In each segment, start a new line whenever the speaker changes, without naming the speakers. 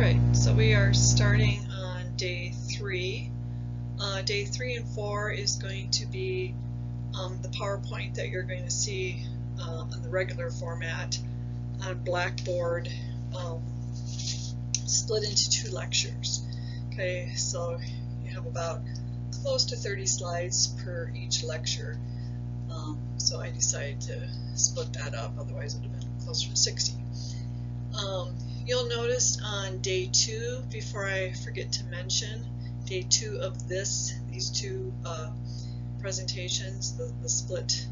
Alright, so we are starting on day 3. Day 3 and 4 is going to be the PowerPoint that you're going to see on the regular format on Blackboard, split into 2 lectures. Okay, so you have about close to 30 slides per each lecture. So I decided to split that up, otherwise it would have been closer to 60. You'll notice on day 2, before I forget to mention, day 2 of these 2 presentations, the split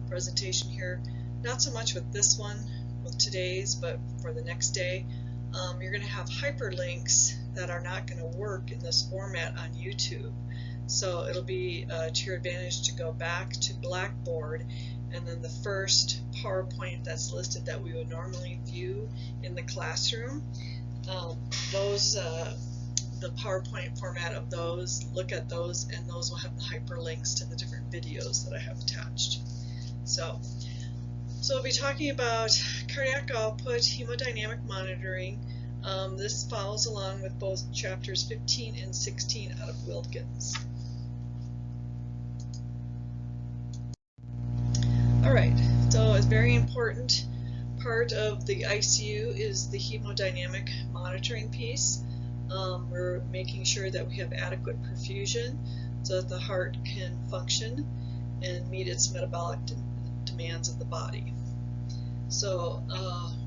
presentation here, not so much with this one, with today's, but for the next day, you're going to have hyperlinks that are not going to work in this format on YouTube. So it'll be to your advantage to go back to Blackboard, and then the first PowerPoint that's listed that we would normally view in the classroom, the PowerPoint format of those, look at those, and those will have the hyperlinks to the different videos that I have attached. So we'll be talking about cardiac output, hemodynamic monitoring. This follows along with both chapters 15 and 16 out of Wilkins. Alright, so a very important part of the ICU is the hemodynamic monitoring piece. We're making sure that we have adequate perfusion so that the heart can function and meet its metabolic demands of the body. So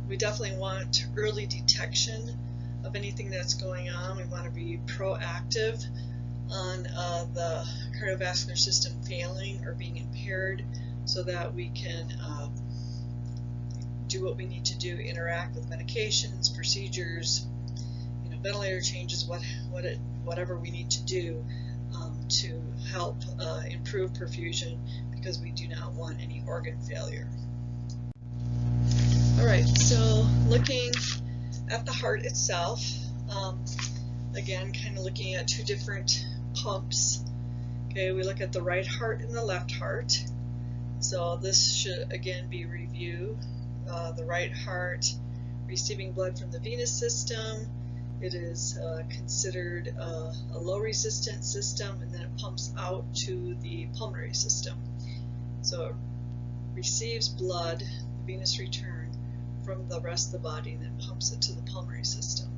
we definitely want early detection of anything that's going on. We want to be proactive on the cardiovascular system failing or being impaired, so that we can do what we need to do, interact with medications, procedures, ventilator changes, whatever we need to do to help improve perfusion, because we do not want any organ failure. Alright, so looking at the heart itself, again, kind of looking at 2 different pumps. Okay, we look at the right heart and the left heart. So this should again be review. The right heart receiving blood from the venous system. It is considered a low resistance system, and then it pumps out to the pulmonary system. So it receives blood, the venous return, from the rest of the body, and then pumps it to the pulmonary system.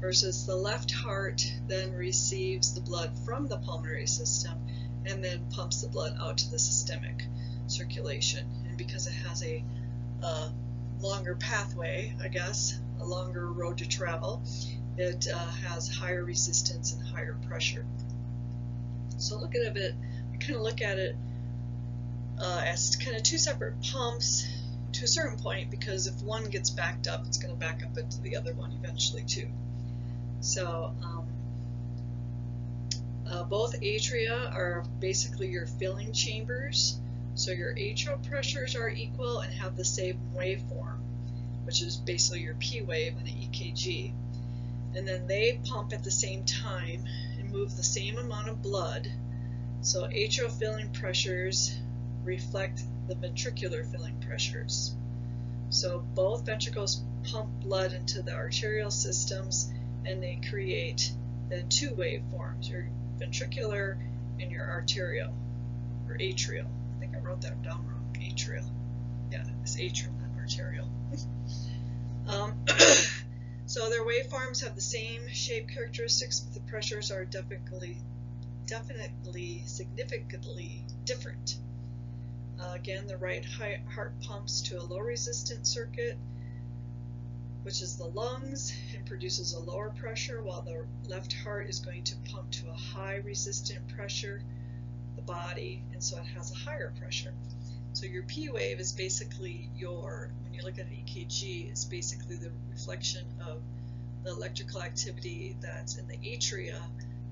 Versus the left heart then receives the blood from the pulmonary system and then pumps the blood out to the systemic circulation. And because it has a longer pathway, I guess, a longer road to travel, it has higher resistance and higher pressure. So look at it, we kind of look at it as kind of 2 separate pumps to a certain point, because if one gets backed up, it's going to back up into the other one eventually too. So both atria are basically your filling chambers. So your atrial pressures are equal and have the same waveform, which is basically your P wave and an EKG. And then they pump at the same time and move the same amount of blood. So atrial filling pressures reflect the ventricular filling pressures. So both ventricles pump blood into the arterial systems, and they create then 2 waveforms, your ventricular and your arterial, or atrial. I think I wrote that down wrong. Atrial. Yeah, it's atrial, not arterial. So their waveforms have the same shape characteristics, but the pressures are definitely significantly different. Again, the right heart pumps to a low resistance circuit, which is the lungs, and produces a lower pressure, while the left heart is going to pump to a high resistant pressure, the body, and so it has a higher pressure. So your P wave is basically when you look at an EKG, is basically the reflection of the electrical activity that's in the atria,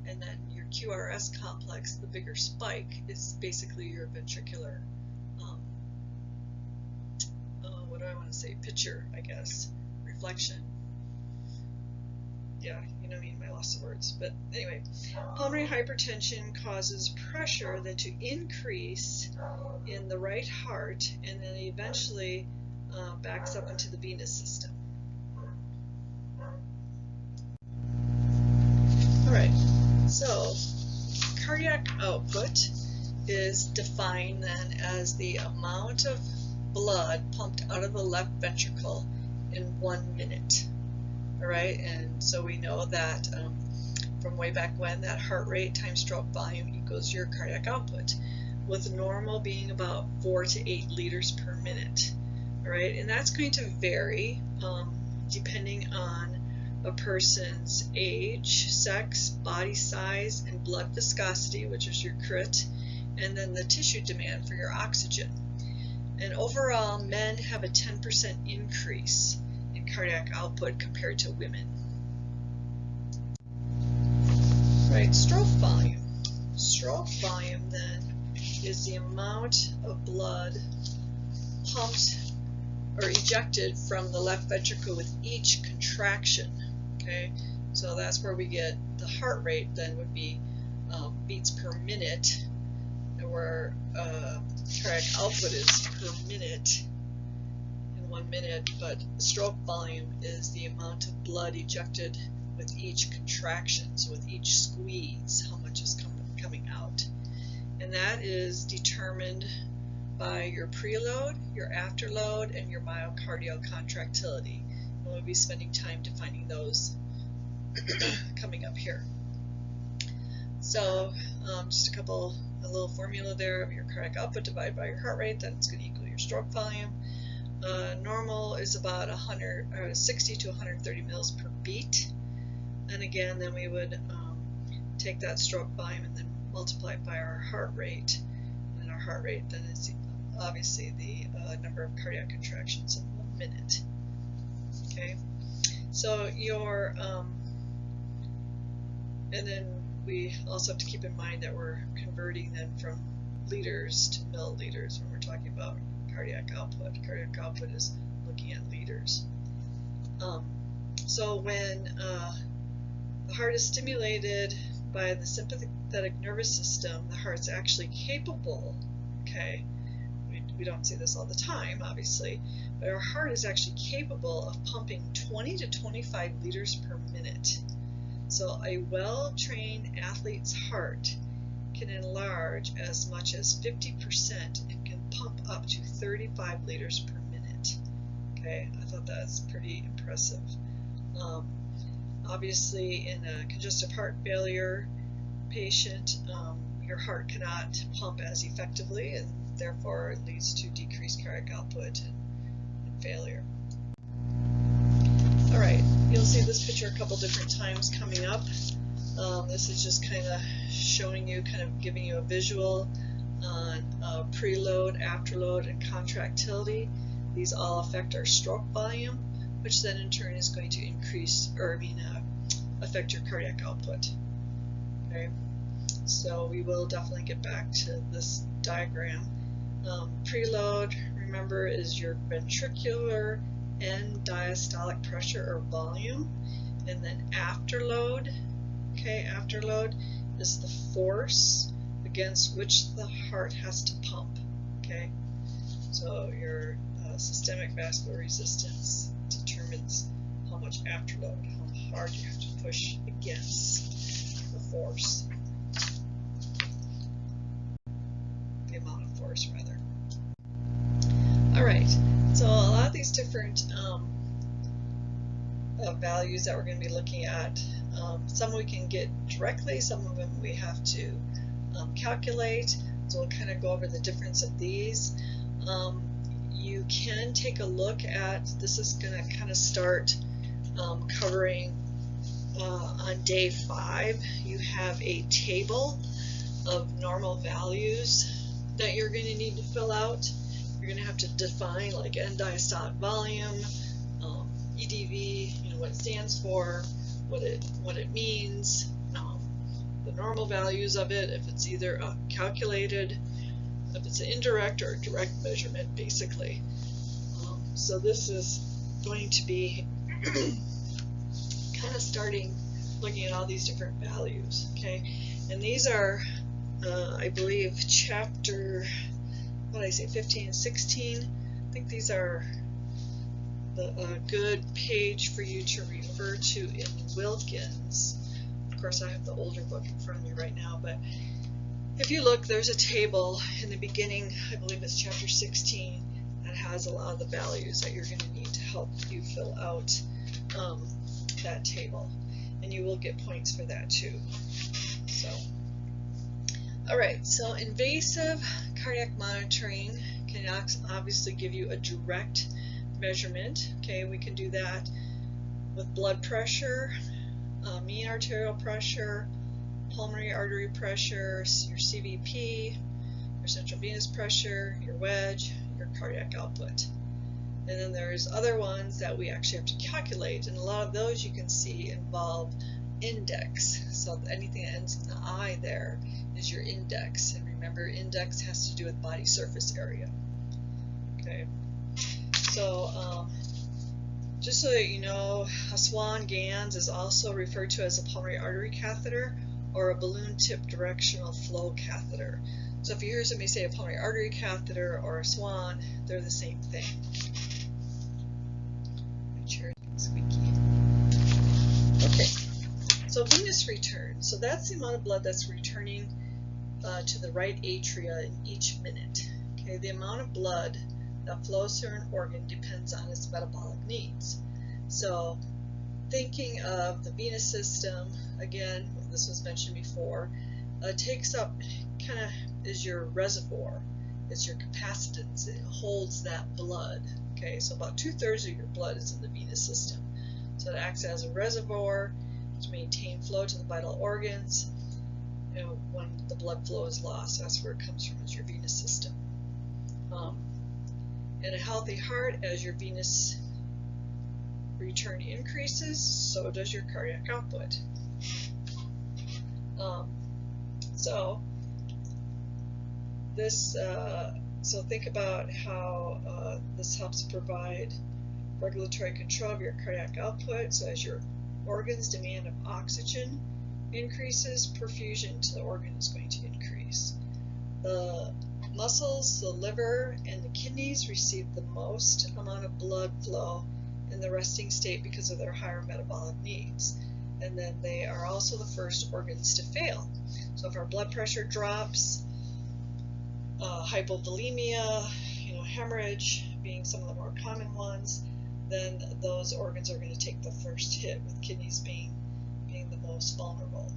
and then your QRS complex, the bigger spike, is basically your ventricular, what do I want to say, picture, I guess, reflection. Yeah, you know what I mean, I lost the words. But anyway, pulmonary hypertension causes pressure then to increase in the right heart, and then eventually backs up into the venous system. So cardiac output is defined then as the amount of blood pumped out of the left ventricle in 1 minute. All right, and so we know that from way back when, that heart rate times stroke volume equals your cardiac output, with normal being about 4 to 8 liters per minute. All right, and that's going to vary depending on a person's age, sex, body size, and blood viscosity, which is your crit, and then the tissue demand for your oxygen. And overall, men have a 10% increase in cardiac output compared to women. Right, stroke volume. Stroke volume then is the amount of blood pumped or ejected from the left ventricle with each contraction. Okay, so that's where we get the heart rate then would be beats per minute, and where cardiac output is per minute in 1 minute, but stroke volume is the amount of blood ejected with each contraction, so with each squeeze, how much is coming out. And that is determined by your preload, your afterload, and your myocardial contractility. And we'll be spending time defining those coming up here. So just a little formula there of your cardiac output divided by your heart rate, that's going to equal your stroke volume. Normal is about 60 to 130 mils per beat. And again, then we would take that stroke volume and then multiply it by our heart rate. And our heart rate then is obviously the number of cardiac contractions in 1 minute. Okay, so your and then we also have to keep in mind that we're converting then from liters to milliliters when we're talking about cardiac output. Cardiac output is looking at liters. So when the heart is stimulated by the sympathetic nervous system, the heart's actually capable, okay, we don't see this all the time, obviously, but our heart is actually capable of pumping 20 to 25 liters per minute. So a well-trained athlete's heart can enlarge as much as 50% and can pump up to 35 liters per minute. Okay, I thought that's pretty impressive. Obviously, in a congestive heart failure patient, your heart cannot pump as effectively, and therefore it leads to decreased cardiac output and failure. All right, you'll see this picture a couple different times coming up. This is just kind of showing you, kind of giving you a visual on preload, afterload, and contractility. These all affect our stroke volume, which then in turn is going to increase, or affect your cardiac output. Okay, so we will definitely get back to this diagram. Preload, remember, is your ventricular end diastolic pressure or volume, and then afterload, okay, afterload is the force against which the heart has to pump. Okay, so your systemic vascular resistance determines how much afterload, how hard you have to push against the force, the amount of force rather. All right, so a lot of these different values that we're going to be looking at, some we can get directly, some of them we have to calculate, so we'll kind of go over the difference of these. You can take a look at, this is going to kind of start covering on day 5. You have a table of normal values that you're going to need to fill out. You're going to have to define like end diastolic volume, EDV, what it stands for, what it means, the normal values of it, if it's either calculated, if it's an indirect or direct measurement, basically. So this is going to be kind of starting looking at all these different values, okay? And these are, I believe, chapter, what did I say, 15 and 16? I think these are a good page for you to refer to in Wilkins. Of course, I have the older book in front of me right now, but if you look, there's a table in the beginning, I believe it's chapter 16, that has a lot of the values that you're going to need to help you fill out that table. And you will get points for that too. So, alright, so invasive cardiac monitoring can obviously give you a direct measurement. Okay, we can do that with blood pressure, mean arterial pressure, pulmonary artery pressure, your CVP, your central venous pressure, your wedge, your cardiac output. And then there's other ones that we actually have to calculate, and a lot of those you can see involve index. So anything that ends in the I there is your index. And remember, index has to do with body surface area. Okay. So just so that you know, a Swan-Ganz is also referred to as a pulmonary artery catheter or a balloon tip directional flow catheter. So if you hear somebody say a pulmonary artery catheter or a Swan, they're the same thing. My chair is squeaky. Okay, so venous return. So that's the amount of blood that's returning to the right atria in each minute. Okay, the amount of blood that flows through an organ depends on its metabolic needs. So thinking of the venous system, again, this was mentioned before, takes up, kind of is your reservoir. It's your capacitance. It holds that blood. Okay, so about 2/3 of your blood is in the venous system. So it acts as a reservoir to maintain flow to the vital organs. You know, when the blood flow is lost, that's where it comes from, is your venous system. In a healthy heart, as your venous return increases, so does your cardiac output. So think about how this helps provide regulatory control of your cardiac output. So as your organs' demand of oxygen increases, perfusion to the organ is going to increase. The muscles, the liver, and the kidneys receive the most amount of blood flow in the resting state because of their higher metabolic needs. And then they are also the first organs to fail. So if our blood pressure drops, hypovolemia, hemorrhage being some of the more common ones, then those organs are going to take the first hit, with kidneys being the most vulnerable.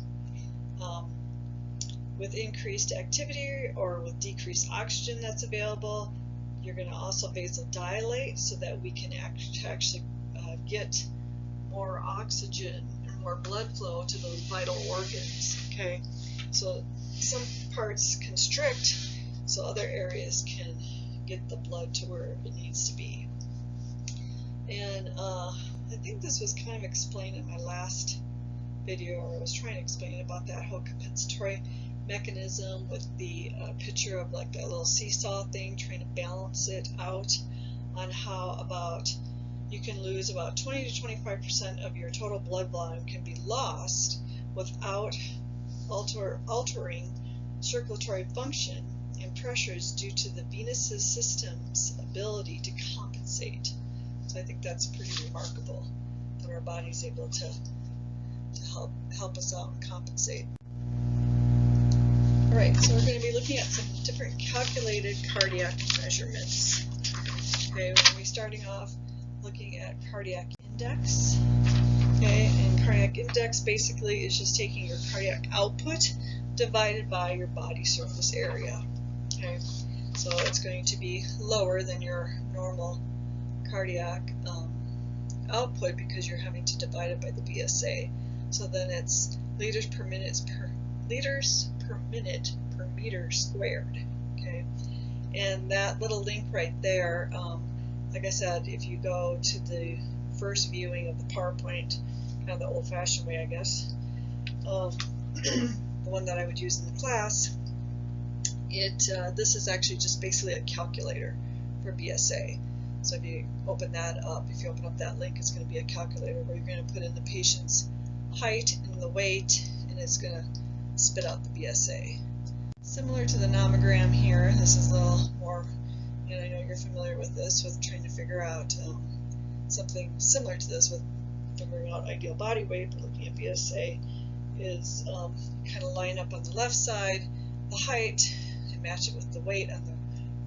With increased activity or with decreased oxygen that's available, you're going to also vasodilate so that we can actually get more oxygen and more blood flow to those vital organs. Okay, so some parts constrict, so other areas can get the blood to where it needs to be. And I think this was kind of explained in my last video, or I was trying to explain about that whole compensatory mechanism with the picture of like that little seesaw thing, trying to balance it out, on how about you can lose about 20 to 25% of your total blood volume can be lost without altering circulatory function and pressures due to the venous system's ability to compensate. So I think that's pretty remarkable that our body's able to help us out and compensate. Alright, so we're going to be looking at some different calculated cardiac measurements. Okay, we're going to be starting off looking at cardiac index. Okay, and cardiac index basically is just taking your cardiac output divided by your body surface area. Okay, so it's going to be lower than your normal cardiac output because you're having to divide it by the BSA. So then it's liters per minute per meter squared. Okay, and that little link right there, like I said, if you go to the first viewing of the PowerPoint, kind of the old-fashioned way, I guess, the one that I would use in the class, this is actually just basically a calculator for BSA. So if you open that up, if you open up that link, it's going to be a calculator where you're going to put in the patient's height and the weight, and it's going to spit out the BSA. Similar to the nomogram here, this is a little more, and I know you're familiar with this, with trying to figure out something similar to this with figuring out ideal body weight, but looking at BSA. is kind of line up on the left side, the height, and match it with the weight on the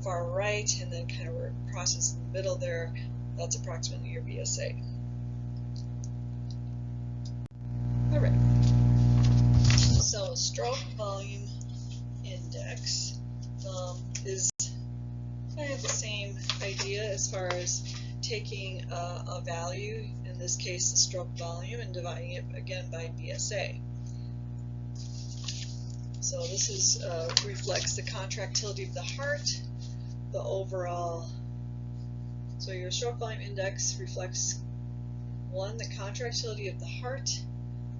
far right, and then kind of where it crosses in the middle there, that's approximately your VSA. All right. So stroke volume index is kind of the same idea as far as taking a value, in this case the stroke volume, and dividing it again by VSA. So this is reflects the contractility of the heart, the overall. So your stroke volume index reflects, one, the contractility of the heart,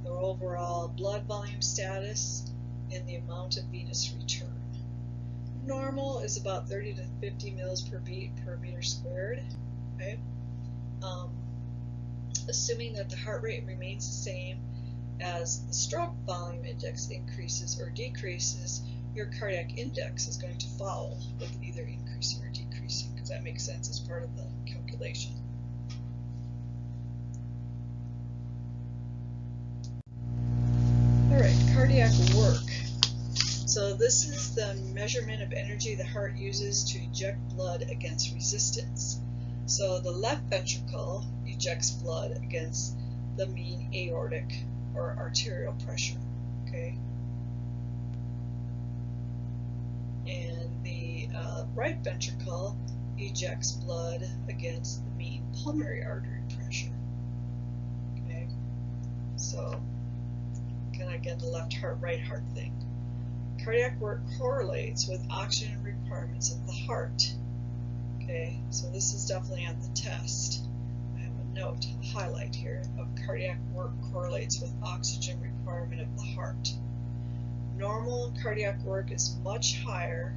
the overall blood volume status, and the amount of venous return. Normal is about 30 to 50 mils per beat per meter squared. Okay. Assuming that the heart rate remains the same as the stroke volume index increases or decreases, your cardiac index is going to follow with either increasing or decreasing, because that makes sense as part of the calculation. All right, cardiac work. So this is the measurement of energy the heart uses to eject blood against resistance. So the left ventricle ejects blood against the mean aortic or arterial pressure, okay? And the right ventricle ejects blood against the mean pulmonary artery pressure, okay? So kind of again the left heart, right heart thing. Cardiac work correlates with oxygen requirements of the heart. Okay, so this is definitely on the test. I have a note, a highlight here, of cardiac work correlates with oxygen requirement of the heart. Normal cardiac work is much higher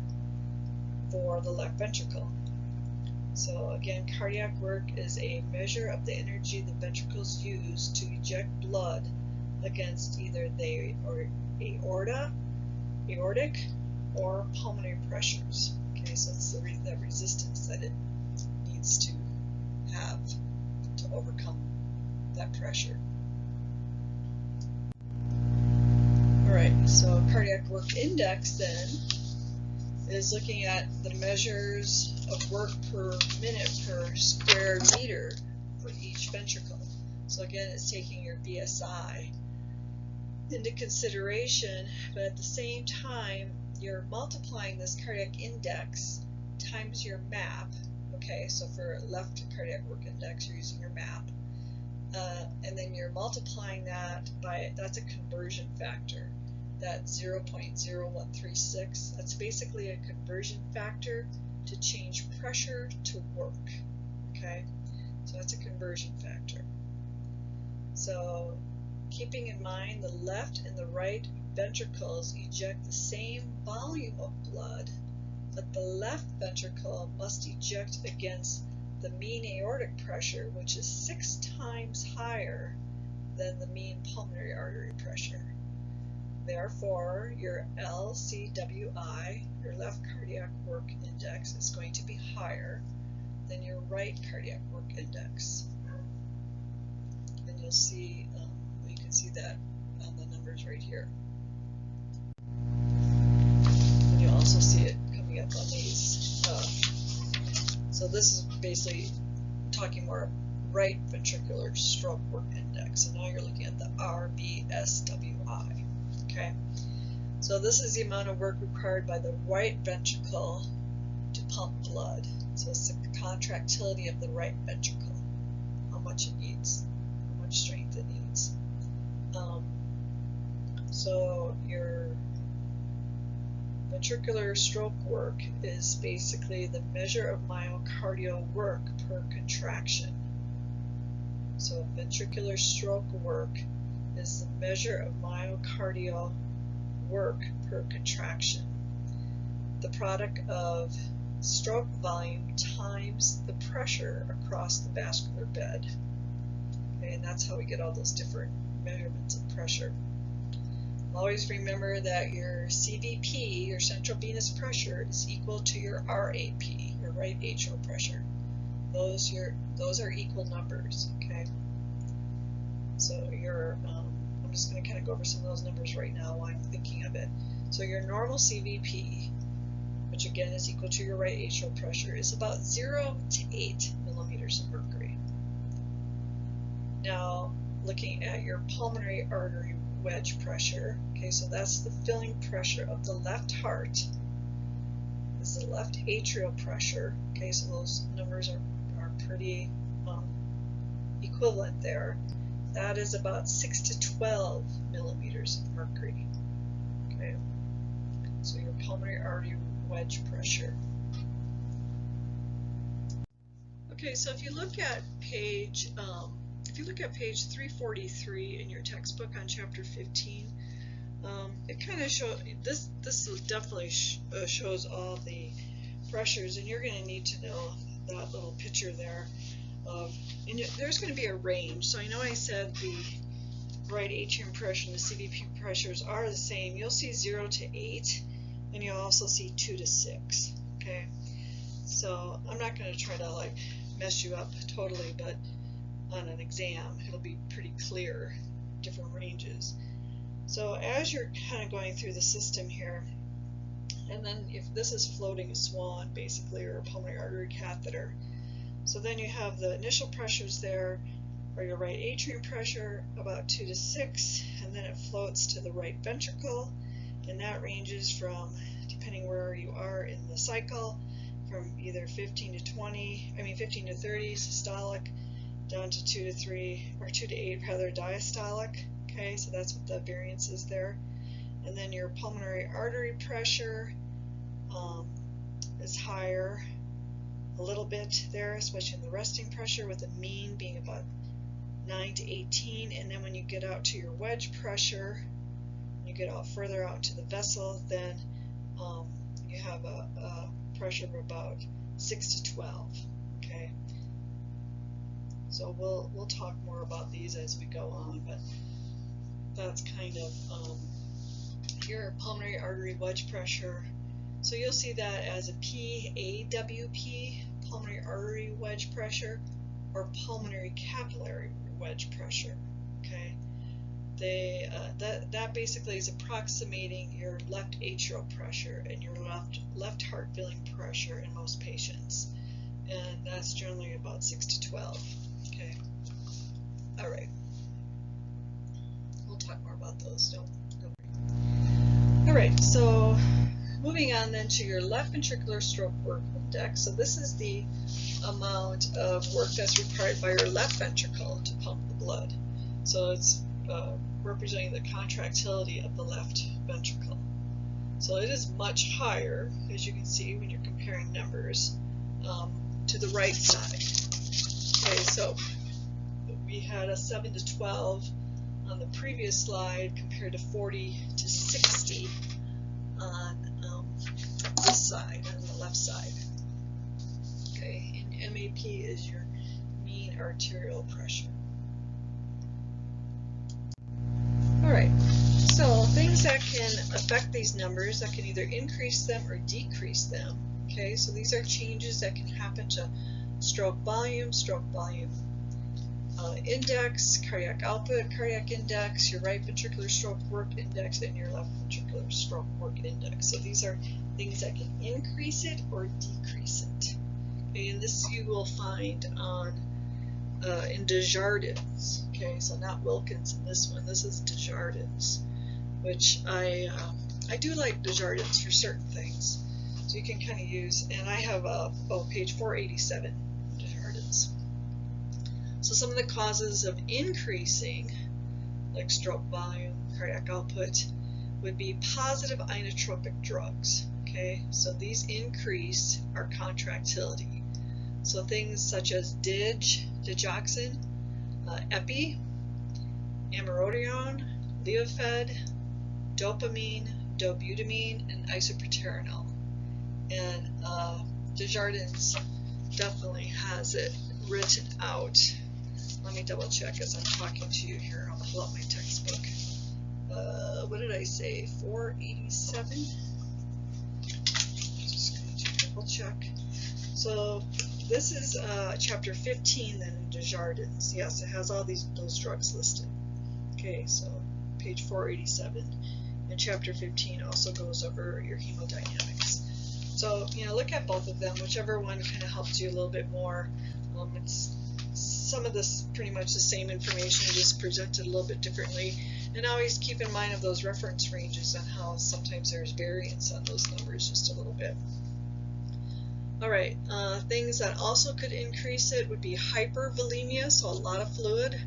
for the left ventricle. So again, cardiac work is a measure of the energy the ventricles use to eject blood against either the aortic or pulmonary pressures. Okay, so it's the resistance that it needs to have to overcome that pressure. All right, so cardiac work index then is looking at the measures of work per minute per square meter for each ventricle. So again, it's taking your VSI into consideration, but at the same time, you're multiplying this cardiac index times your MAP. Okay, so for left cardiac work index, you're using your MAP, and then you're multiplying that by, that's a conversion factor, that 0.0136. That's basically a conversion factor to change pressure to work. Okay, so that's a conversion factor. So keeping in mind the left and the right ventricles eject the same volume of blood, but the left ventricle must eject against the mean aortic pressure, which is 6 times higher than the mean pulmonary artery pressure. Therefore, your LCWI, your left cardiac work index, is going to be higher than your right cardiac work index. And you'll see, you can see that on the numbers right here. And you'll also see it coming up on these. So this is basically talking more right ventricular stroke work index. And now you're looking at the RVSWI. Okay, so this is the amount of work required by the right ventricle to pump blood. So it's the contractility of the right ventricle, how much it needs, how much strength it needs. So your ventricular stroke work is basically the measure of myocardial work per contraction. So ventricular stroke work is the measure of myocardial work per contraction. The product of stroke volume times the pressure across the vascular bed. Okay, and that's how we get all those different measurements of pressure. Always remember that your CVP, your central venous pressure, is equal to your RAP, your right atrial pressure. Those are equal numbers. Okay. So your I'm just going to kind of go over some of those numbers right now while I'm thinking of it. So your normal CVP, which again is equal to your right atrial pressure, is about 0 to 8 millimeters of mercury. Now, looking at your pulmonary artery wedge pressure, okay, so that's the filling pressure of the left heart. This is the left atrial pressure, okay, so those numbers are pretty equivalent there. That is about 6 to 12 millimeters of mercury, okay, so your pulmonary artery wedge pressure. Okay, so if you look at page 343 in your textbook on chapter 15, it kind of shows this definitely shows all the pressures, and you're going to need to know that little picture there of, and there's going to be a range. So I know I said the right atrium pressure and the CVP pressures are the same. You'll see 0 to 8, and you'll also see 2 to 6. Okay, so I'm not going to try to like mess you up totally, but on an exam it'll be pretty clear, different ranges. So as you're kind of going through the system here, and then if this is floating a swan basically, or a pulmonary artery catheter, so then you have the initial pressures there are your right atrium pressure, about 2 to 6, and then it floats to the right ventricle, and that ranges from, depending where you are in the cycle, from either 15 to 30 systolic, down to 2 to 3, or 2 to 8 rather, diastolic. Okay, so that's what the variance is there. And then your pulmonary artery pressure is higher a little bit there, especially in the resting pressure, with the mean being about 9 to 18. And then when you get out to your wedge pressure, when you get out further out to the vessel, then you have a pressure of about 6 to 12. Okay, so we'll talk more about these as we go on, but that's kind of your pulmonary artery wedge pressure. So you'll see that as a PAWP, pulmonary artery wedge pressure, or pulmonary capillary wedge pressure. Okay, that basically is approximating your left atrial pressure and your left heart filling pressure in most patients, and that's generally about 6 to 12. Okay, all right. We'll talk more about those. Don't worry. All right, so moving on then to your left ventricular stroke work index. So this is the amount of work that's required by your left ventricle to pump the blood. So it's representing the contractility of the left ventricle. So it is much higher, as you can see when you're comparing numbers, to the right side. Okay, so we had a 7 to 12 on the previous slide compared to 40 to 60 on this side, on the left side. Okay, and MAP is your mean arterial pressure. Alright, so things that can affect these numbers, that can either increase them or decrease them. Okay, so these are changes that can happen to stroke volume index, cardiac output, cardiac index, your right ventricular stroke work index, and your left ventricular stroke work index. So these are things that can increase it or decrease it. Okay, and this you will find on in Desjardins. Okay, so not Wilkins in this one. This is Desjardins, which I do like Desjardins for certain things. So you can kind of use, and I have page 487, Desjardins. So some of the causes of increasing, like stroke volume, cardiac output, would be positive inotropic drugs. Okay, so these increase our contractility. So things such as digoxin, epi, amiodarone, Leofed, dopamine, dobutamine, and isoproterenol. And Desjardins definitely has it written out. Let me double check as I'm talking to you here. I'll pull up my textbook. What did I say? 487? Just going to double check. So this is chapter 15 then in Desjardins. Yes, it has all those drugs listed. Okay, so page 487. And chapter 15 also goes over your hemodynamics. So, look at both of them, whichever one kind of helps you a little bit more. It's some of this pretty much the same information, just presented a little bit differently. And always keep in mind of those reference ranges and how sometimes there's variance on those numbers just a little bit. Alright, things that also could increase it would be hypervolemia, so a lot of fluid,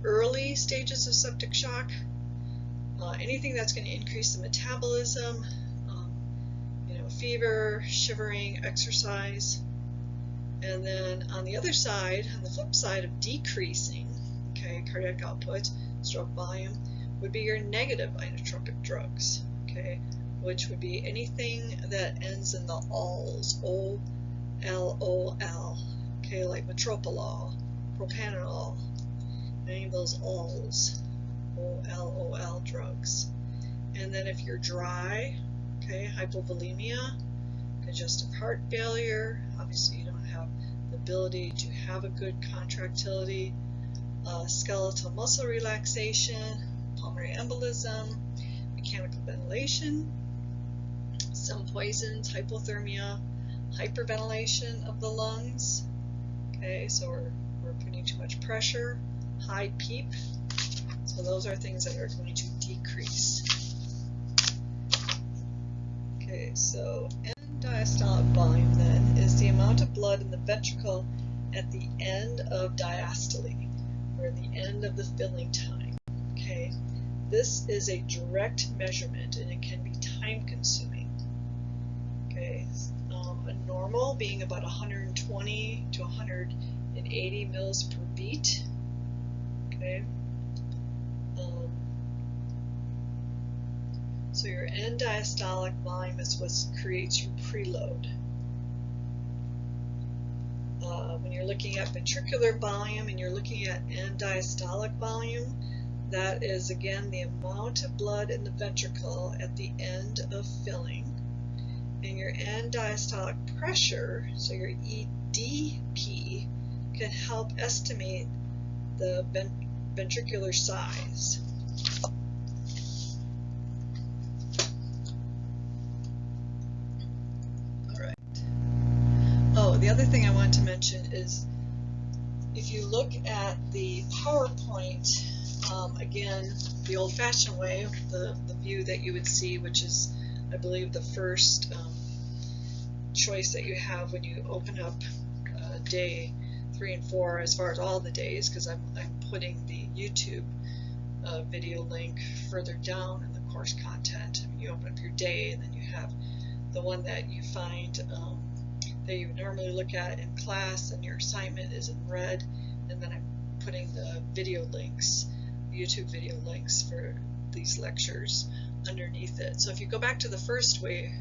early stages of septic shock, anything that's going to increase the metabolism, fever, shivering, exercise. And then on the other side, on the flip side of decreasing, cardiac output, stroke volume, would be your negative inotropic drugs, which would be anything that ends in the OLL, O-L-O-L, like metoprolol, propranolol, any of those OLLs, O-L-O-L drugs. And then if you're dry, hypovolemia, congestive heart failure, obviously you don't have the ability to have a good contractility, skeletal muscle relaxation, pulmonary embolism, mechanical ventilation, some poisons, hypothermia, hyperventilation of the lungs, so we're putting too much pressure, high PEEP, so those are things that are going to decrease. So end diastolic volume then is the amount of blood in the ventricle at the end of diastole, or the end of the filling time. This is a direct measurement and it can be time consuming. A normal being about 120 to 180 mils per beat. So your end diastolic volume is what creates your preload. When you're looking at ventricular volume and you're looking at end diastolic volume, that is again the amount of blood in the ventricle at the end of filling. And your end diastolic pressure, so your EDP, can help estimate the ventricular size. The other thing I want to mention is if you look at the PowerPoint, again, the old-fashioned way, the view that you would see, which is, I believe, the first choice that you have when you open up day 3 and 4, as far as all the days, because I'm putting the YouTube video link further down in the course content. You open up your day, and then you have the one that you find that you normally look at in class, and your assignment is in red, and then I'm putting the video links, YouTube video links for these lectures underneath it. So if you go back to the first way,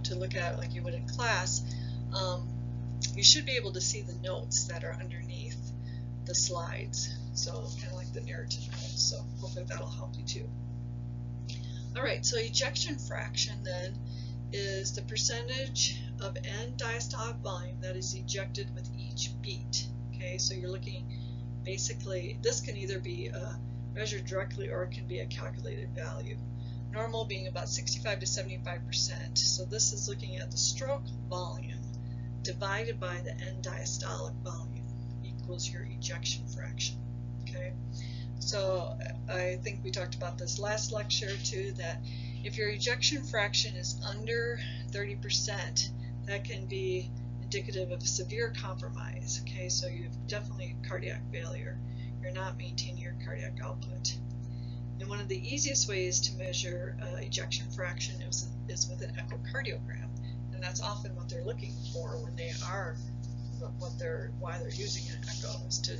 to look at it like you would in class, you should be able to see the notes that are underneath the slides. So kind of like the narrative notes. So hopefully that'll help you too. Alright, so ejection fraction then is the percentage of end diastolic volume that is ejected with each beat. So you're looking, basically, this can either be measured directly or it can be a calculated value. Normal being about 65 to 75%. So this is looking at the stroke volume divided by the end diastolic volume equals your ejection fraction. So I think we talked about this last lecture too, that if your ejection fraction is under 30%, that can be indicative of a severe compromise. So you have definitely cardiac failure. You're not maintaining your cardiac output. And one of the easiest ways to measure ejection fraction is with an echocardiogram, and that's often what they're looking for when they are why they're using an echo, is to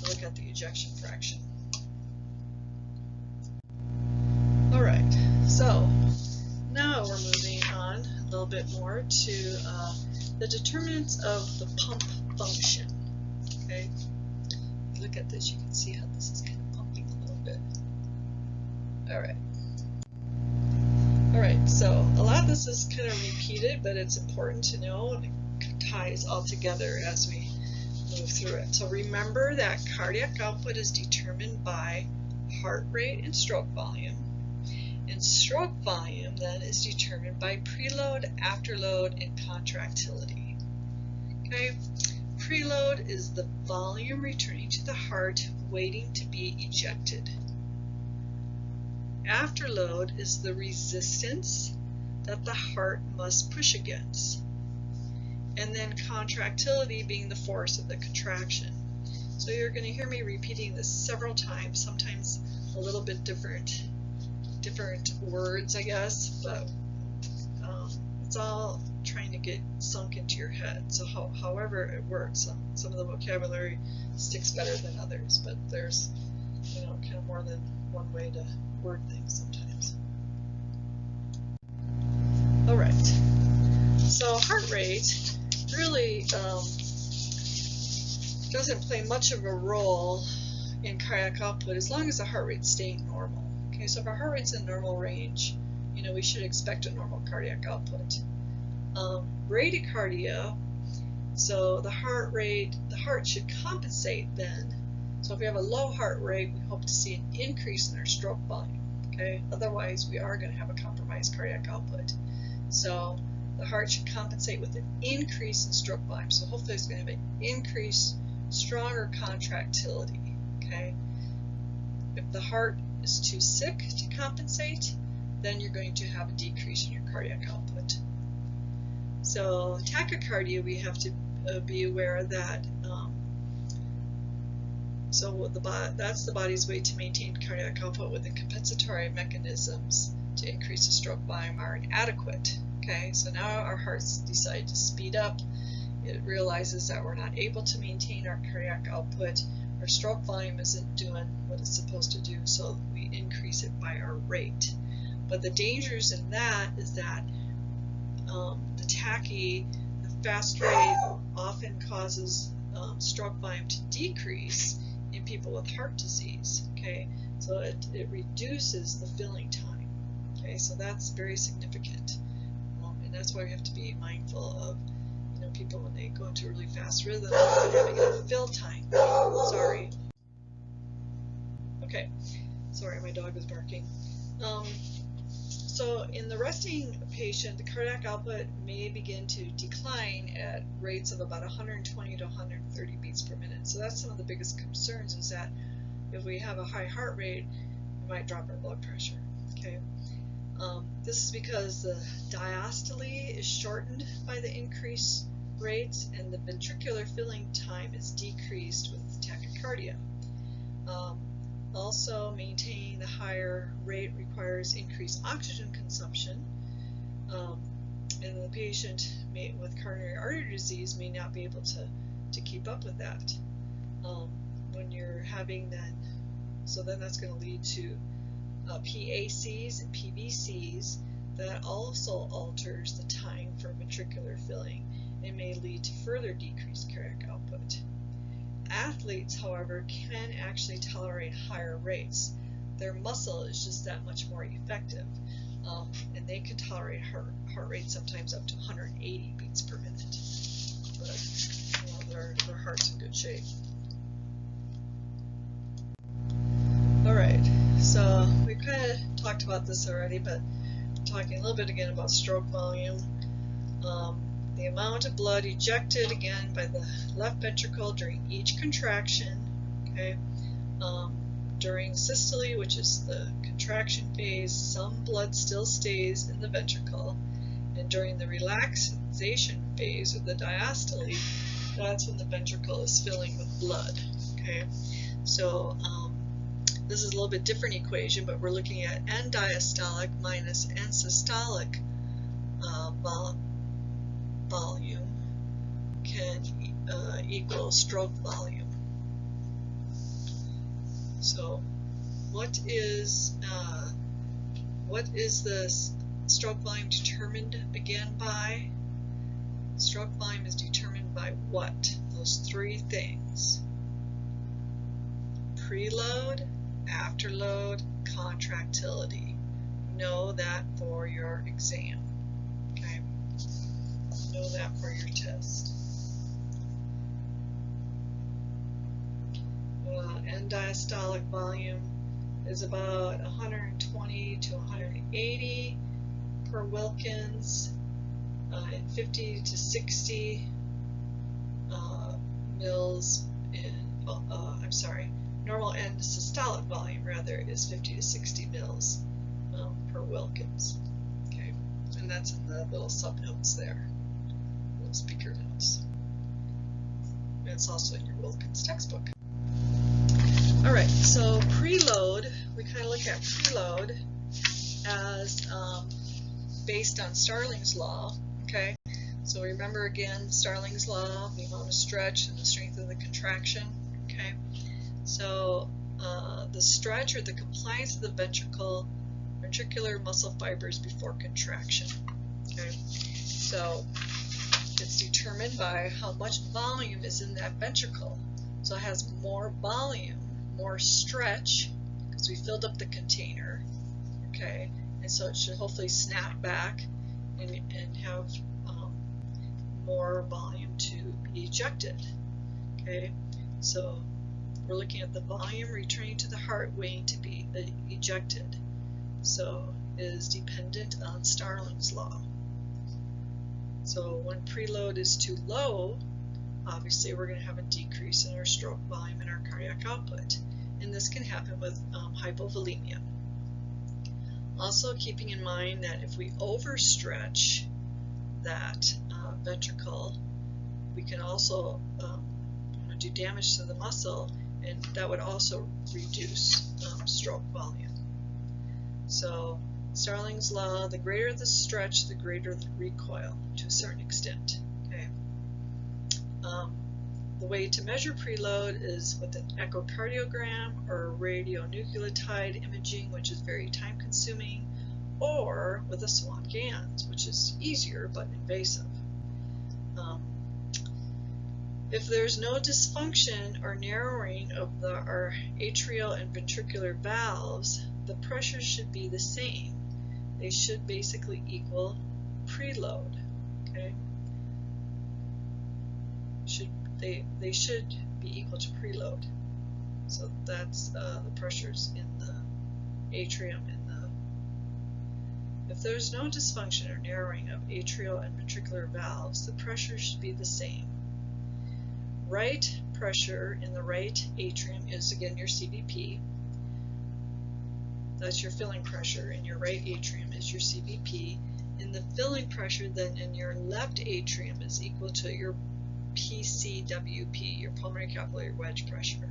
look at the ejection fraction. Alright, so now we're moving on a little bit more to the determinants of the pump function. If you look at this, you can see how this is kind of pumping a little bit. Alright, so a lot of this is kind of repeated, but it's important to know, and it ties all together as we move through it. So remember that cardiac output is determined by heart rate and stroke volume. And stroke volume then is determined by preload, afterload, and contractility. Okay, preload is the volume returning to the heart waiting to be ejected. Afterload is the resistance that the heart must push against. And then contractility being the force of the contraction. So you're going to hear me repeating this several times, sometimes a little bit different words, I guess, but it's all trying to get sunk into your head. So however it works, some of the vocabulary sticks better than others, but there's kind of more than one way to word things sometimes. All right, so heart rate really doesn't play much of a role in cardiac output as long as the heart rate's staying normal. Okay, so if our heart rate's in normal range, we should expect a normal cardiac output. Bradycardia, so the heart should compensate then. So if we have a low heart rate, we hope to see an increase in our stroke volume. Okay, otherwise we are going to have a compromised cardiac output. So the heart should compensate with an increase in stroke volume. So hopefully it's going to have an increased, stronger contractility. Okay, if the heart is too sick to compensate, then you're going to have a decrease in your cardiac output. So tachycardia, we have to be aware that that's the body's way to maintain cardiac output when the compensatory mechanisms to increase the stroke volume are inadequate. Okay, so now our hearts decide to speed up. It realizes that we're not able to maintain our cardiac output. Our stroke volume isn't doing what it's supposed to do, so we increase it by our rate. But the dangers in that is that the fast rate often causes stroke volume to decrease in people with heart disease. Okay, so it reduces the filling time. Okay, so that's very significant, and that's why we have to be mindful of people when they go into a really fast rhythm not having enough fill time. Sorry. Okay, sorry, my dog is barking. So in the resting patient, the cardiac output may begin to decline at rates of about 120 to 130 beats per minute. So that's some of the biggest concerns, is that if we have a high heart rate, we might drop our blood pressure. Okay, this is because the diastole is shortened by the increased rates, and the ventricular filling time is decreased with tachycardia. Also, maintaining the higher rate requires increased oxygen consumption, and the patient with coronary artery disease may not be able to keep up with that. When you're having then that's going to lead to PACs and PVCs. That also alters the time for ventricular filling and may lead to further decreased cardiac output. Athletes, however, can actually tolerate higher rates. Their muscle is just that much more effective, and they can tolerate heart rate sometimes up to 180 beats per minute. But their heart's in good shape. All right, so we've kind of talked about this already, but talking a little bit again about stroke volume. The amount of blood ejected again by the left ventricle during each contraction. Okay, during systole, which is the contraction phase, some blood still stays in the ventricle, and during the relaxation phase, or the diastole, that's when the ventricle is filling with blood. Okay, so this is a little bit different equation, but we're looking at end diastolic minus end systolic volume can equal stroke volume. So what is the stroke volume determined again by? Stroke volume is determined by what? Those three things: preload, afterload, contractility. Know that for your exam. Okay? Know that for your test. End diastolic volume is about 120 to 180 per Wilkins, and 50 to 60 mils in, normal end systolic volume rather is 50 to 60 mils per Wilkins. Okay, and that's in the little sub notes there, little speaker notes. And it's also in your Wilkins textbook. All right, so preload, we kind of look at preload as based on Starling's law. Okay, so remember again Starling's law, the amount of stretch and the strength of the contraction. Okay, so the stretch or the compliance of the ventricular muscle fibers before contraction. Okay, so it's determined by how much volume is in that ventricle. So it has more volume, more stretch, because we filled up the container. Okay, and so it should hopefully snap back and have more volume to be ejected. Okay, so we're looking at the volume returning to the heart waiting to be ejected. So it is dependent on Starling's law. So when preload is too low, obviously we're going to have a decrease in our stroke volume and our cardiac output. And this can happen with hypovolemia. Also keeping in mind that if we overstretch that ventricle, we can also do damage to the muscle, and that would also reduce stroke volume. So Starling's law, the greater the stretch, the greater the recoil to a certain extent. Okay. The way to measure preload is with an echocardiogram or radionuclide imaging, which is very time consuming, or with a Swan-Ganz, which is easier but invasive. If there's no dysfunction or narrowing of our atrial and ventricular valves, the pressure should be the same. They should basically equal preload. Okay? They should be equal to preload. So that's the pressures in the atrium and if there's no dysfunction or narrowing of atrial and ventricular valves, the pressure should be the same. Right pressure in the right atrium is again your CVP. That's your filling pressure in your right atrium is your CVP. And the filling pressure then in your left atrium is equal to your PCWP, your pulmonary capillary wedge pressure.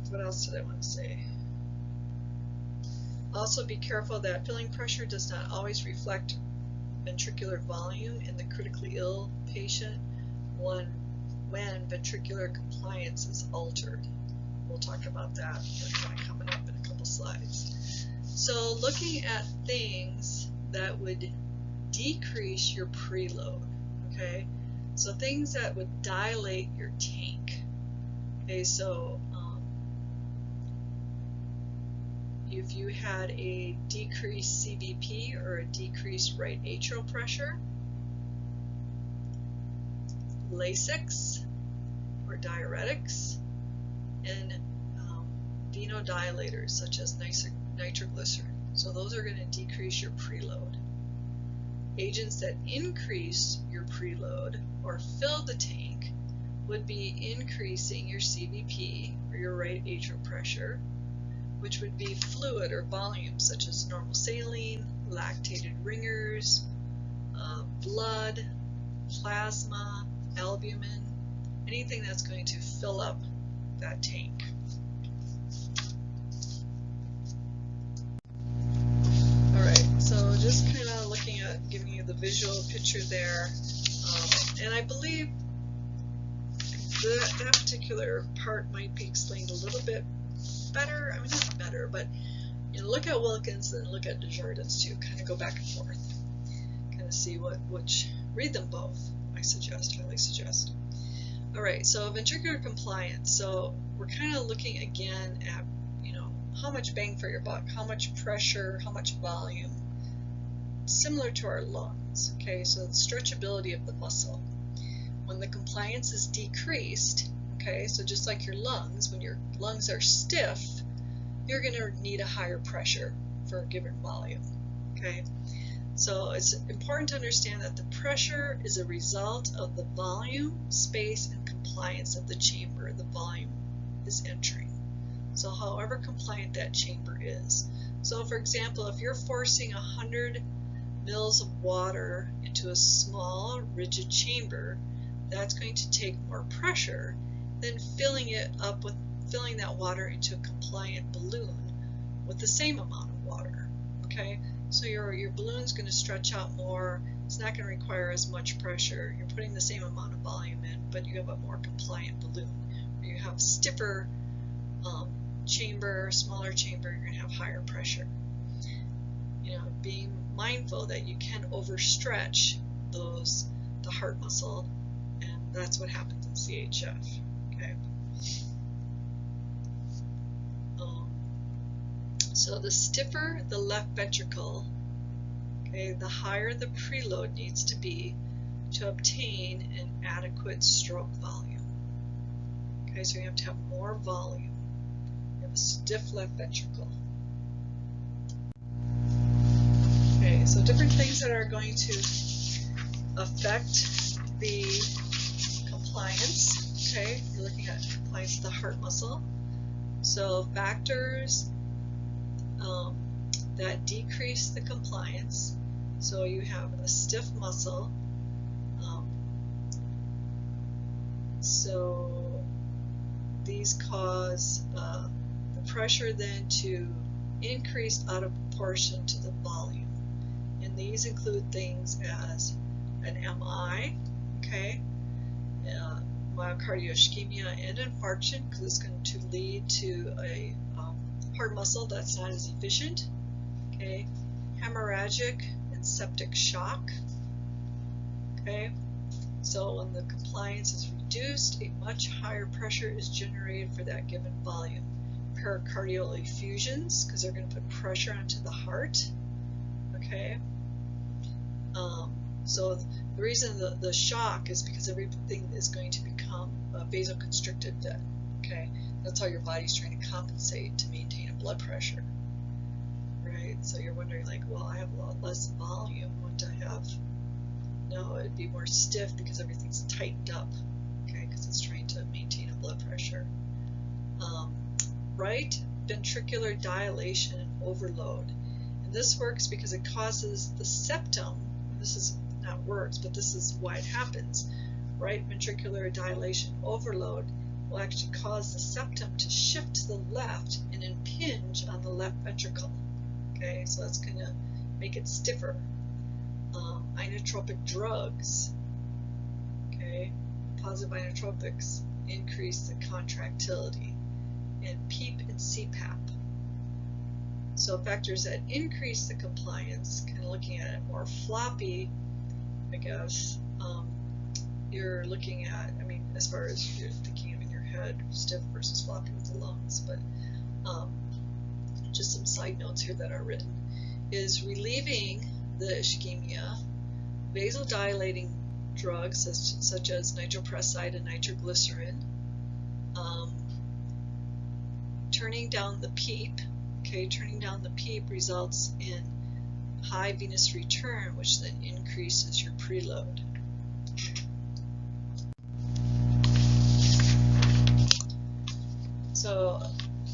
What else did I want to say? Also be careful that filling pressure does not always reflect ventricular volume in the critically ill patient when ventricular compliance is altered. We'll talk about that kind of coming up in a couple slides. So looking at things that would decrease your preload, okay? So things that would dilate your tank. Okay, so if you had a decreased CVP or a decreased right atrial pressure, Lasix or diuretics, and venodilators such as nitroglycerin. So those are going to decrease your preload. Agents that increase your preload or fill the tank would be increasing your CVP or your right atrial pressure, which would be fluid or volume such as normal saline, lactated ringers, blood, plasma, albumin, anything that's going to fill up that tank. Alright, so just kind of looking at giving you the visual picture there, and I believe that particular part might be explained a little bit better. I mean, not better, but look at Wilkins and look at Desjardins too. Kind of go back and forth. Kind of see which. Read them both. I suggest, highly suggest. All right. So ventricular compliance. So we're kind of looking again at how much bang for your buck, how much pressure, how much volume. Similar to our lungs. Okay. So the stretchability of the muscle. When the compliance is decreased, Okay, so just like your lungs, when your lungs are stiff, you're going to need a higher pressure for a given volume. Okay, so it's important to understand that the pressure is a result of the volume, space, and compliance of the chamber the volume is entering. So however compliant that chamber is. So for example, if you're forcing 100 mils of water into a small rigid chamber, that's going to take more pressure than filling that water into a compliant balloon with the same amount of water. Okay, so your balloon's going to stretch out more. It's not going to require as much pressure. You're putting the same amount of volume in, but you have a more compliant balloon. Where you have stiffer chamber, smaller chamber, you're going to have higher pressure. You know, being mindful that you can overstretch the heart muscle, and that's what happens in CHF. Okay. So the stiffer the left ventricle, okay, the higher the preload needs to be to obtain an adequate stroke volume. Okay, so you have to have more volume. You have a stiff left ventricle. Okay, so different things that are going to affect the compliance. Okay, you're looking at compliance of the heart muscle. So factors that decrease the compliance. So you have a stiff muscle. So these cause the pressure then to increase out of proportion to the volume. And these include things as an MI, okay, myocardial ischemia and infarction, because it's going to lead to a heart muscle that's not as efficient, okay, hemorrhagic and septic shock, okay. So when the compliance is reduced, a much higher pressure is generated for that given volume. Pericardial effusions, because they're going to put pressure onto the heart, okay. So the reason the shock is because everything is going to become vasoconstricted then, okay. That's how your body's trying to compensate to maintain a blood pressure, right? So you're wondering, like, well, I have a lot less volume. Wouldn't I have? No, it'd be more stiff because everything's tightened up, okay, because it's trying to maintain a blood pressure. Right ventricular dilation and overload. And this works because it causes the septum, this is not works, but this is why it happens. Right ventricular dilation overload will actually cause the septum to shift to the left and impinge on the left ventricle. Okay, so that's going to make it stiffer. Inotropic drugs, okay, positive inotropics increase the contractility, and PEEP and CPAP. So factors that increase the compliance, kind of looking at it more floppy, I guess, you're looking at, I mean, as far as you're thinking of in your head, stiff versus floppy with the lungs, but just some side notes here that are written, is relieving the ischemia, vasodilating drugs such as nitroprusside and nitroglycerin, turning down the PEEP. Okay, turning down the PEEP results in high venous return, which then increases your preload. So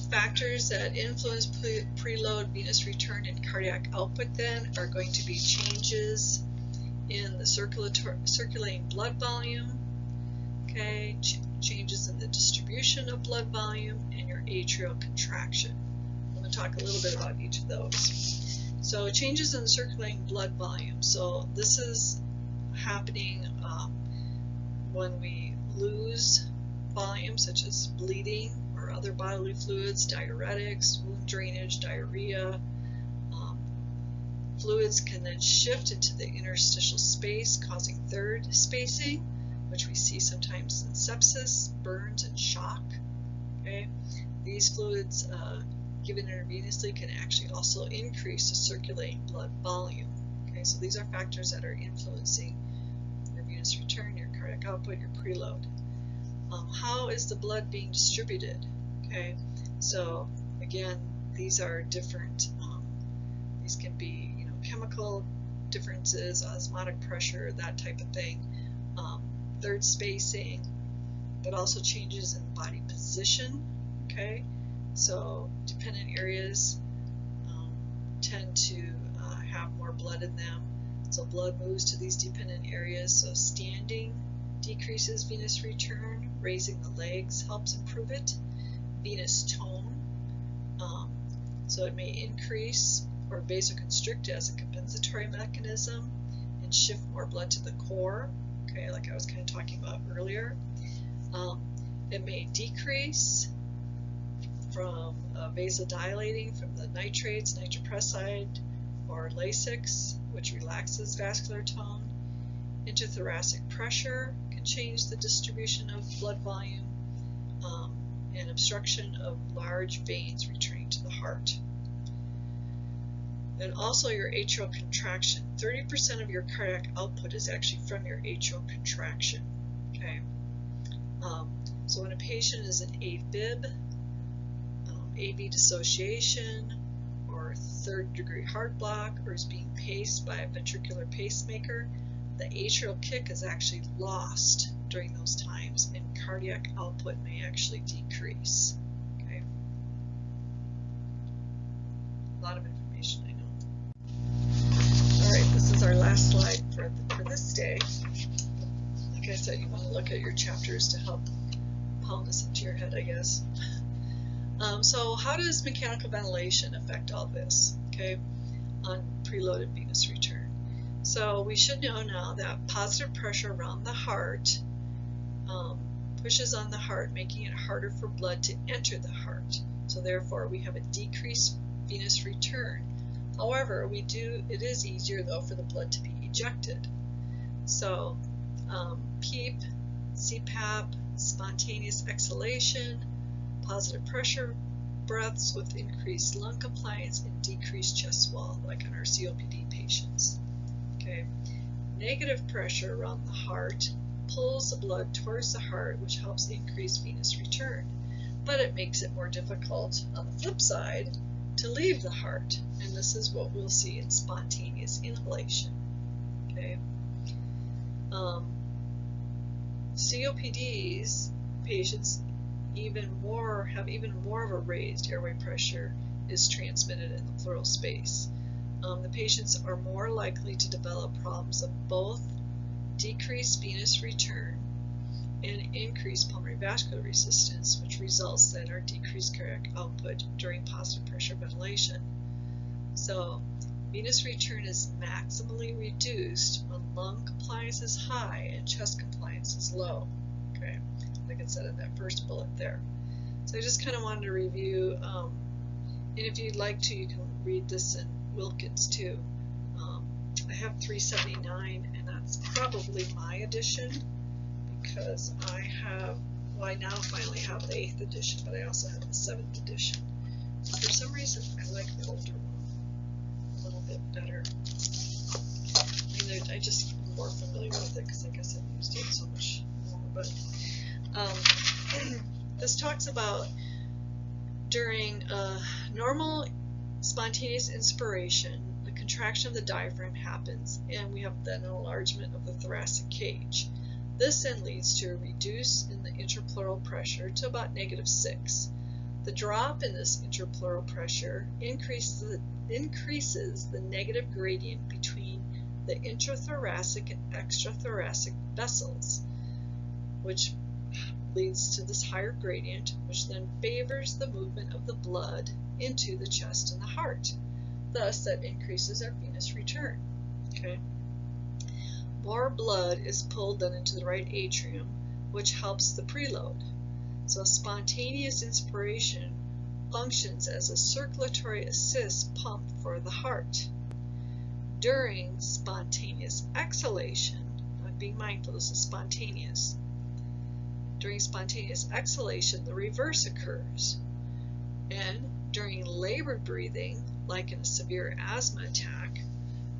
factors that influence preload, venous return, and cardiac output then are going to be changes in the circulating blood volume, okay, changes in the distribution of blood volume, and your atrial contraction. I'm going to talk a little bit about each of those. So changes in the circulating blood volume. So this is happening when we lose volume, such as bleeding or other bodily fluids, diuretics, wound drainage, diarrhea. Fluids can then shift into the interstitial space, causing third spacing, which we see sometimes in sepsis, burns, and shock. Okay, these fluids given intravenously can actually also increase the circulating blood volume. Okay, so these are factors that are influencing your venous return, your cardiac output, your preload. How is the blood being distributed? Okay, so again, these are different. These can be, chemical differences, osmotic pressure, that type of thing. Third spacing, but also changes in body position. Okay, so dependent areas tend to have more blood in them. So blood moves to these dependent areas. So standing decreases venous return. Raising the legs helps improve it. Venous tone, so it may increase or vasoconstrict as a compensatory mechanism and shift more blood to the core, okay, like I was kind of talking about earlier. It may decrease from vasodilating from the nitrates, nitroprusside, or Lasix, which relaxes vascular tone. Intrathoracic pressure can change the distribution of blood volume, and obstruction of large veins returning to the heart. And also your atrial contraction. 30% of your cardiac output is actually from your atrial contraction. Okay. So when a patient is in AFib, AV dissociation, or third-degree heart block, or is being paced by a ventricular pacemaker, the atrial kick is actually lost during those times, and cardiac output may actually decrease. Okay. A lot of information, I know. All right, this is our last slide for this day. Like I said, you want to look at your chapters to help pound this into your head, I guess. So how does mechanical ventilation affect all this, okay, on preloaded venous return? So we should know now that positive pressure around the heart pushes on the heart, making it harder for blood to enter the heart. So therefore we have a decreased venous return. However, it is easier though for the blood to be ejected. So PEEP, CPAP, spontaneous exhalation, positive pressure breaths with increased lung compliance and decreased chest wall, like in our COPD patients. Okay. Negative pressure around the heart pulls the blood towards the heart, which helps increase venous return, but it makes it more difficult on the flip side to leave the heart, and this is what we'll see in spontaneous inhalation. Okay. COPDs patients have even more of a raised airway pressure is transmitted in the pleural space. The patients are more likely to develop problems of both decreased venous return and increased pulmonary vascular resistance, which results in our decreased cardiac output during positive pressure ventilation. So venous return is maximally reduced when lung compliance is high and chest compliance is low. Okay, like it said in that first bullet there. So I just kind of wanted to review, and if you'd like to, you can read this in Wilkins too. I have 379, and that's probably my edition, because I now finally have the 8th edition, but I also have the 7th edition. So for some reason, I like the older one a little bit better. I mean, I just am more familiar with it because I guess I've used it so much more. But this talks about during normal spontaneous inspiration, the contraction of the diaphragm happens, and we have then an enlargement of the thoracic cage. This then leads to a reduce in the intrapleural pressure to about -6. The drop in this intrapleural pressure increases the negative gradient between the intrathoracic and extrathoracic vessels, which leads to this higher gradient, which then favors the movement of the blood into the chest and the heart. Thus, that increases our venous return. Okay. More blood is pulled then into the right atrium, which helps the preload. So spontaneous inspiration functions as a circulatory assist pump for the heart. During spontaneous exhalation, I'm being mindful this is spontaneous. During spontaneous exhalation, the reverse occurs. And during labored breathing, like in a severe asthma attack,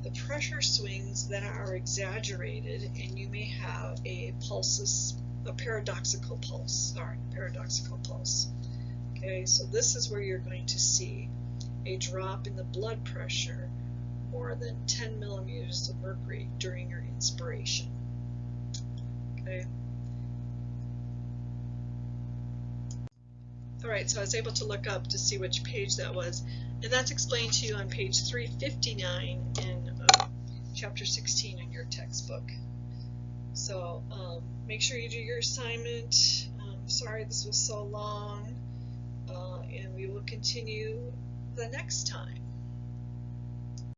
the pressure swings then are exaggerated, and you may have a pulsus a paradoxical pulse. Sorry, paradoxical pulse. Okay, so this is where you're going to see a drop in the blood pressure more than 10 millimeters of mercury during your inspiration. Okay. Alright, so I was able to look up to see which page that was, and that's explained to you on page 359 in chapter 16 in your textbook. So make sure you do your assignment. Sorry this was so long, and we will continue the next time.